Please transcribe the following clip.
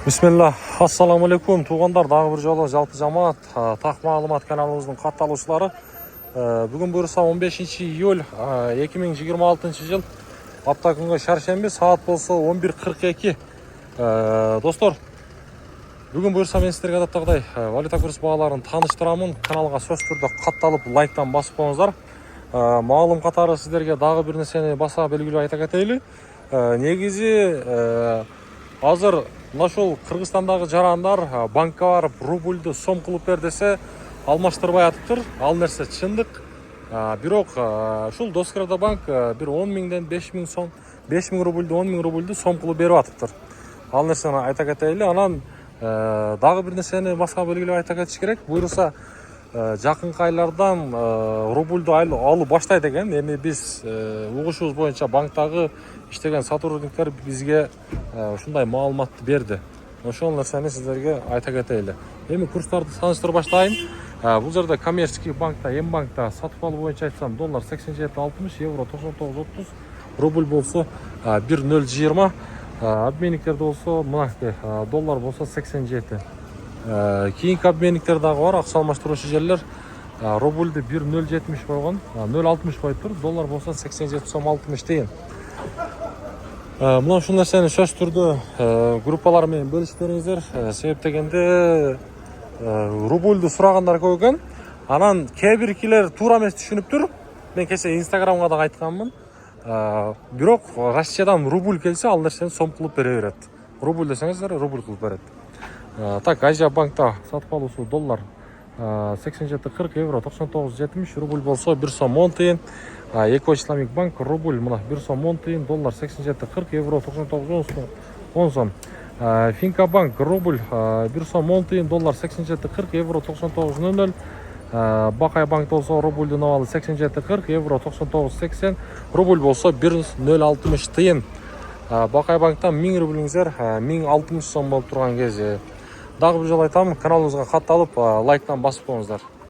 Бисмилла, ассаламу алейкум, туғандар, дағы бір жолы жалпы жамаат, тақ мағлұмат каналымыздың қатталушылары. Бүгін бұйырса 15 июль 2026 жыл, апта күнгі шаршембе, саат болса 11:42. Достар, бүгін бұйырса мен сіздерге адаттағыдай валюта курс бағаларын таныштырамын. Каналға сөз түрде қатталып, лайктан басып қойыңыздар. Мағлұм қатары сіздерге дағы бір нәрсені баса белгілі айта кетейлі. Негізі азыр нашол Қырғызстандағы жарандар банкка барып рубльді сом қылып бер десе алмаштырбай атыптыр. Ал нәрсе чындык. Бирок шул Доскрада банк бир 10 миңден 5 миң сом, 5 миң рубльді 10 миң рубльді сом қылып берип атыптыр. Ал нәрсени айта кетейли. Анан дагы бир нерсени башка белгилеп айта кетиш керек. Буйруса жакынкы айлардан рубльді алуу баштайт экен. Эми биз угушубуз боюнча банктагы иштеген сотрудниктер бизге ушундай маалыматты берди. Ошол нерсени сиздерге айта кетейли. Эми курстарды таныштырып баштайын. Бул жерде коммерческий банкта, М-банкта сатып алуу боюнча айтсам доллар 87.60, евро 99.30, рубль болсо 1.020, обменниктерде болсо мынакей доллар болсо 87. Кийинки обменниктер дагы бар, акча алмаштыруучу жерлер. Рубльды 1.070 койгон, 0.60 коюп тур, доллар болсо 87 сом 60 тиын. Мына ушул нерсени сөз түрдө группалар менен бөлүшүңүздөр. Себеп дегенде рубльды сурагандар көп экен. Анан кээ биркилер туура эмес түшүнүптүр. Мен кече Инстаграмга да айтканмын. Бирок Россиядан рубль келсе, ал нерсени сом кылып бере берет. Рубль десеңиздер, рубль кылып берет. Так, Азия банкта сатып алуусу доллар 87.40, евро 99.70, рубль болсо 1 сом 10 тиын. Эко Исламик банк рубль мына 1 сом 10 тиын, доллар 87.40, евро 99.10 сом. Финка банк рубль 1 сом 10 тиын, доллар 87.40, евро 99.00. Бакай банк болсо рубльдин абалы 87.40, евро 99.80, рубль болсо 1.060 тиын. Бакай банктан 1000 рублиңиздер 1060 сом болуп турган кези. Дагы бир жолу айтам, каналыбызга катталып, лайктан басып коюңуздар.